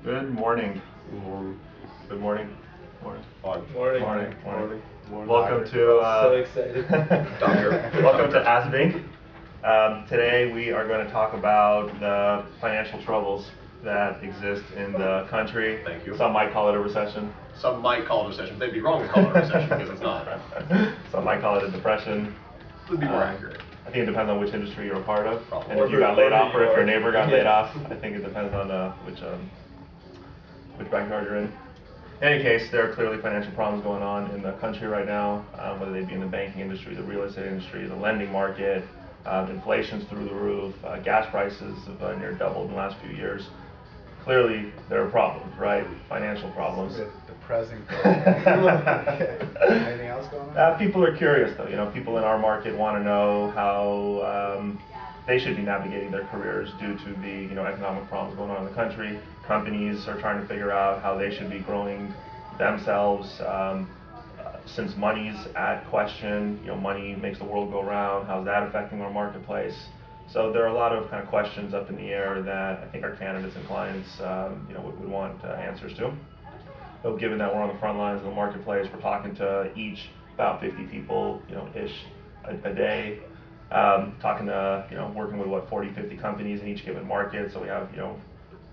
Good morning. Morning. Good morning. Morning. Morning. Morning. Morning. Welcome to So excited. welcome to Ask Inc. Today we are going to talk about the financial troubles that exist in the country. Thank you. Some might call it a recession. Some might call it a recession. They'd be wrong to call it a recession because it's not. Some might call it a depression. Would be more accurate. I think it depends on which industry you're a part of. Probably. And if you got laid off or if your neighbor got Yeah. laid off. I think it depends on which backyard you're in. In any case, there are clearly financial problems going on in the country right now, whether they be in the banking industry, the real estate industry, the lending market. Inflation's through the roof. Gas prices have near doubled in the last few years. Clearly, there are problems, right? Financial problems. It's a bit depressing. Anything else going on? People are curious, though. You know, people in our market want to know how they should be navigating their careers due to the economic problems going on in the country. Companies are trying to figure out how they should be growing themselves. Since money's at question, money makes the world go round. How's that affecting our marketplace? So there are a lot of kind of questions up in the air that I think our candidates and clients, would want answers to. So given that we're on the front lines of the marketplace, we're talking to each about 50 people, ish a day. Talking to, working with 40, 50 companies in each given market. So we have,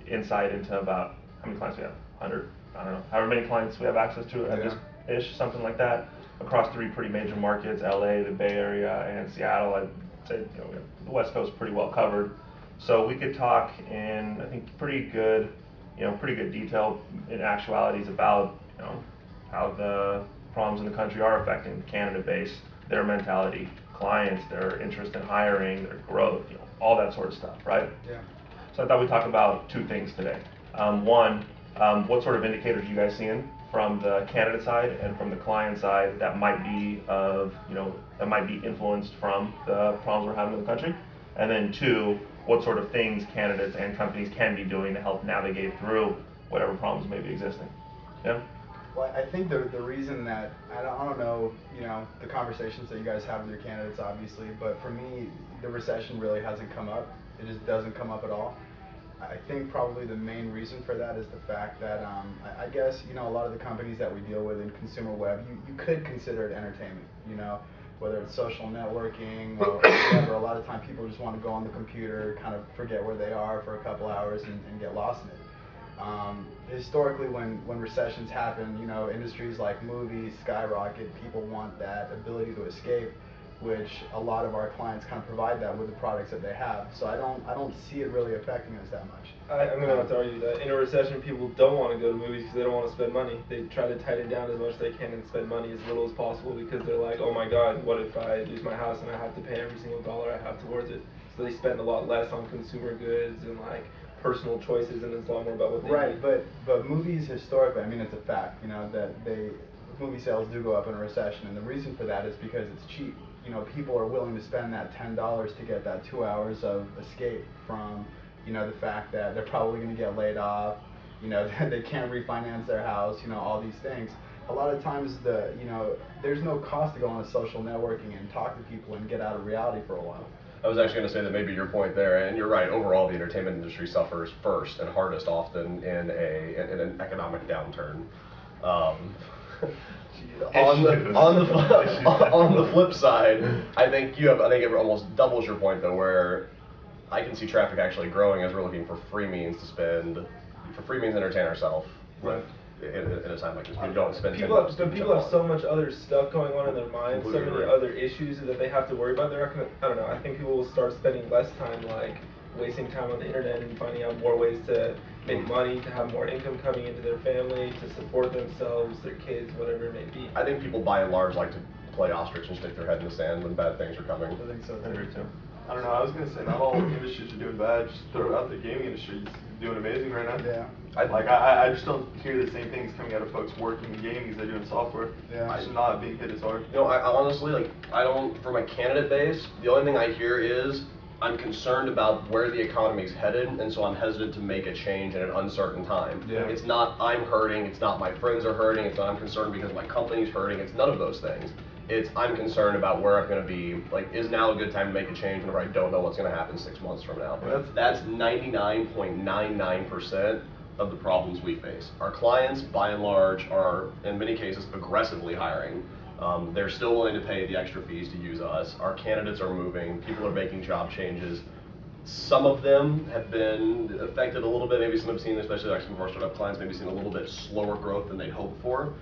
insight into about how many clients we have, 100, I don't know, however many clients we have access to at this ish, something like that, across 3 pretty major markets, LA, the Bay Area, and Seattle. I'd say, we have the West Coast pretty well covered. So we could talk in, I think, pretty good detail in actualities about, how the problems in the country are affecting the candidate base, their mentality, clients, their interest in hiring, their growth, all that sort of stuff, right? Yeah. So I thought we'd talk about 2 things today. One, what sort of indicators are you guys seeing from the candidate side and from the client side that might be influenced from the problems we're having in the country? And then 2, what sort of things candidates and companies can be doing to help navigate through whatever problems may be existing. Yeah? Well, I think the reason that, I don't know, the conversations that you guys have with your candidates, obviously, but for me, the recession really hasn't come up. It just doesn't come up at all. I think probably the main reason for that is the fact that I guess a lot of the companies that we deal with in consumer web, you could consider it entertainment, whether it's social networking or whatever. A lot of time people just want to go on the computer, kind of forget where they are for a couple hours and get lost in it. Historically, when recessions happen, industries like movies skyrocket. People want that ability to escape, which a lot of our clients kind of provide that with the products that they have. So I don't see it really affecting us that much. I'm going to have to argue that in a recession, people don't want to go to movies because they don't want to spend money. They try to tighten down as much as they can and spend money as little as possible because they're like, oh my God, what if I lose my house and I have to pay every single dollar I have towards it? So they spend a lot less on consumer goods and personal choices, and it's a lot more about what they Right, need. but movies historically, I mean, it's a fact, that movie sales do go up in a recession, and the reason for that is because it's cheap. People are willing to spend that $10 to get that 2 hours of escape from, the fact that they're probably going to get laid off, they can't refinance their house, all these things. A lot of times there's no cost to go on a social networking and talk to people and get out of reality for a while. I was actually going to say that maybe your point there, and you're right, overall the entertainment industry suffers first and hardest often in an economic downturn. On the flip side, I think it almost doubles your point though, where I can see traffic actually growing as we're looking for free means to entertain ourselves. Right. In a time like this, we don't spend. People have so much other stuff going on in their minds, so many other issues that they have to worry about. They're not gonna. I don't know. I think people will start spending less time wasting time on the internet and finding out more ways to make money, to have more income coming into their family, to support themselves, their kids, whatever it may be. I think people by and large like to play ostrich and stick their head in the sand when bad things are coming. I think so too. I I don't know, I was going to say, not all industries are doing bad, just throw out the gaming industry is doing amazing right now. Yeah. I just don't hear the same things coming out of folks working in gaming as they do in software. Yeah. It's not being hit as hard. You know, I honestly, for my candidate base, the only thing I hear is, I'm concerned about where the economy's headed, and so I'm hesitant to make a change in an uncertain time. Yeah. It's not I'm hurting, it's not my friends are hurting, it's not I'm concerned because my company's hurting, it's none of those things. It's I'm concerned about where I'm going to be, is now a good time to make a change whenever I don't know what's going to happen 6 months from now. Yeah. That's 99.99% of the problems we face. Our clients, by and large, are in many cases aggressively hiring. They're still willing to pay the extra fees to use us. Our candidates are moving. People are making job changes. Some of them have been affected a little bit. Maybe some have seen, especially like some of our startup clients, maybe seen a little bit slower growth than they'd hoped for.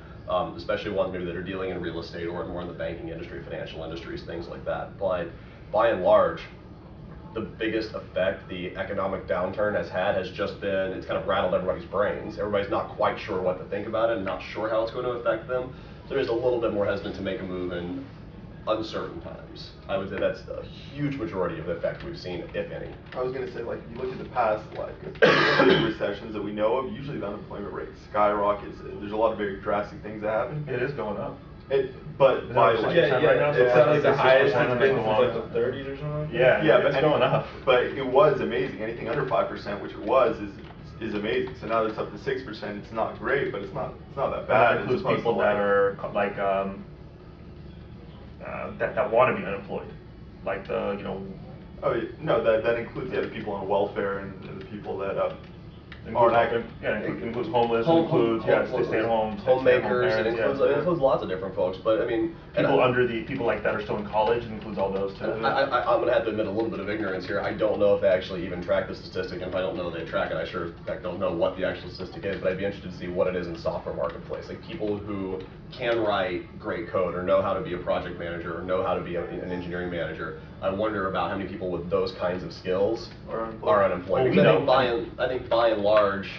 Especially ones maybe that are dealing in real estate or more in the banking industry, financial industries, things like that. But by and large, the biggest effect the economic downturn has had has just been, it's kind of rattled everybody's brains. Everybody's not quite sure what to think about it and not sure how it's going to affect them. So they're just a little bit more hesitant to make a move in uncertain times. I would say that's a huge majority of the effect we've seen, if any. I was gonna say, like, if you look at the past, like, the recessions that we know of, usually the unemployment rate skyrockets. There's a lot of very drastic things that happen. It is going up. But by Is that like, what you're saying right now? So It's at like the 66% highest it's of been the since one- like the 30s or something. Yeah, but it's going up. But it was amazing. Anything under 5%, which it was, is amazing. So now that it's up to 6%, it's not great, but it's not that bad. That includes people that are like that want to be unemployed, like the Oh no, that includes the people on welfare and the people that includes, aren't active. it includes homeless, it includes stay at home, homemakers. It parents, includes it includes lots of different folks. But I mean, people like that are still in college. It includes all those too. I'm going to have to admit a little bit of ignorance here. I don't know if they actually even track the statistic, and if I don't know they track it, I sure in fact don't know what the actual statistic is, but I'd be interested to see what it is in software marketplace. Like people who can write great code or know how to be a project manager or know how to be an engineering manager. I wonder about how many people with those kinds of skills are unemployed. Well, Because I think by and large,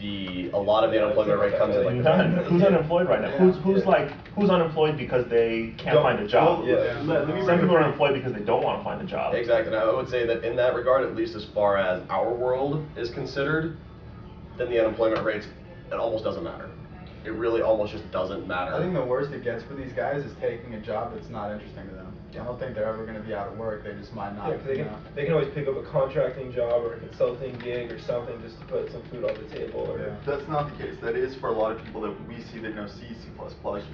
a lot of the unemployment rate comes in like None. Who's unemployed right now? Who's unemployed because they can't find a job? Some people are unemployed because they don't want to find a job. Exactly. And I would say that in that regard, at least as far as our world is considered, then the unemployment rates, it almost doesn't matter. It really almost just doesn't matter. I think the worst it gets for these guys is taking a job that's not interesting to them. I don't think they're ever going to be out of work. They just might not. Yeah, 'cause they can always pick up a contracting job or a consulting gig or something just to put some food on the table. Or That's not the case. That is for a lot of people that we see that know C, C++,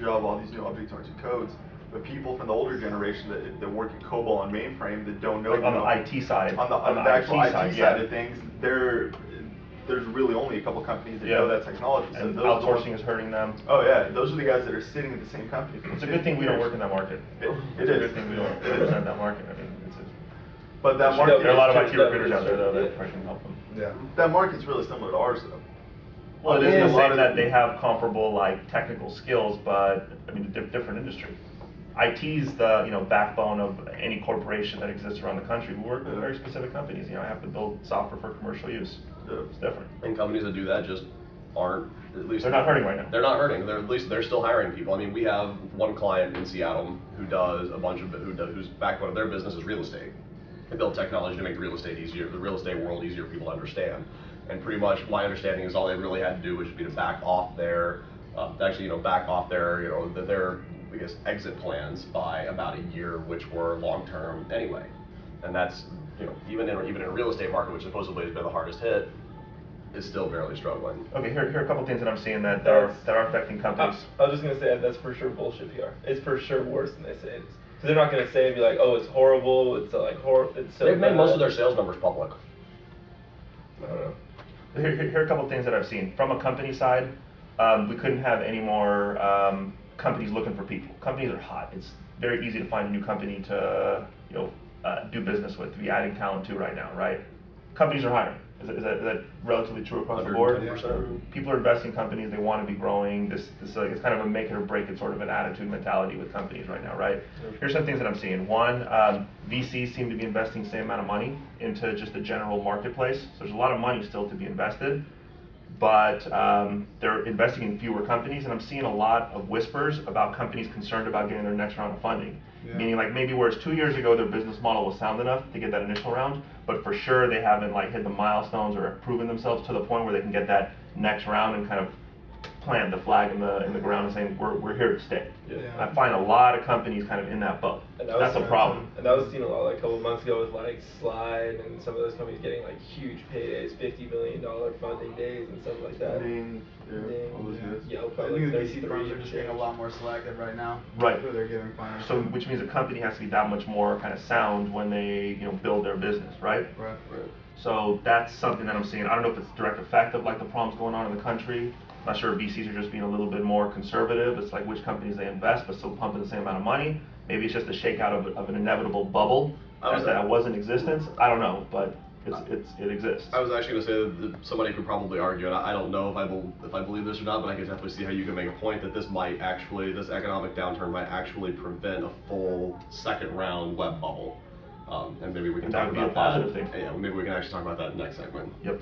Java, all these new object-oriented codes. But people from the older generation that work in COBOL and mainframe that don't know, Like on the IT side. on the actual IT side yeah. of things, there's really only a couple companies that know that technology. So And those are the outsourcing ones- is hurting them. Oh yeah, those are the guys that are sitting at the same company. For It's a good thing we don't 15 work in that market. It It's is. a good thing we don't represent that market. I mean, But that market. there are a lot of is- IT recruiters out there though that probably can help them. Yeah. That market's really similar to ours though. Well, it I mean, is a the lot same of that they have comparable like technical skills, but I mean, different industry. IT's the backbone of any corporation that exists around the country. We work with very specific companies. I have to build software for commercial use. It's different. And companies that do that just aren't, at least They're not hurting right now. They're not hurting. They're still hiring people. I mean, we have one client in Seattle who does whose backbone of their business is real estate. They build technology to make real estate easier, the real estate world easier for people to understand. And pretty much my understanding is all they really had to do was just be to back off their I guess exit plans by about a year, which were long term anyway. And that's even in a real estate market, which supposedly has been the hardest hit, is still barely struggling. Okay, here are a couple things that I'm seeing that are affecting companies. I was just gonna say that's for sure bullshit PR. It's for sure worse than they say it is. Because they're not gonna say and be like, oh, it's horrible. It's like It's so. They've made bad. most of their sales numbers public. I don't know. Here are a couple things that I've seen. From a company side, we couldn't have any more companies looking for people. Companies are hot. It's very easy to find a new company to do business with, to be adding talent to right now, right? Companies are hiring. Is that relatively true across the board? 100%. People are investing in companies. They want to be growing. This it's kind of a make it or break it sort of an attitude mentality with companies right now, right? Here's some things that I'm seeing. One, VCs seem to be investing the same amount of money into just the general marketplace. So there's a lot of money still to be invested, but they're investing in fewer companies, and I'm seeing a lot of whispers about companies concerned about getting their next round of funding. Yeah. Meaning like maybe whereas 2 years ago their business model was sound enough to get that initial round, but for sure they haven't like hit the milestones or proven themselves to the point where they can get that next round and kind of plant the flag in the ground and saying we're here to stay. Yeah. I find a lot of companies kind of in that boat. That's a problem. And that was seen a lot like a couple of months ago with like Slide and some of those companies getting like huge paydays, $50 million funding days and stuff like that. All those guys. Yelp, I like think the 33 VC firms are and just being a change. lot more selective right now. Right. Who they're giving financing. So which means a company has to be that much more kind of sound when they build their business, right? Right. So that's something that I'm seeing. I don't know if it's a direct effect of like the problems going on in the country. I'm not sure if VCs are just being a little bit more conservative. It's like which companies they invest, but still pumping the same amount of money. Maybe it's just a shakeout of an inevitable bubble that was in existence. I don't know, but it exists. I was actually going to say that somebody could probably argue, and I don't know if I believe this or not, but I can definitely see how you can make a point that this economic downturn might actually prevent a full second round web bubble. And maybe we can And that talk would be a about positive that. thing. Yeah, maybe we can actually talk about that in the next segment. Yep.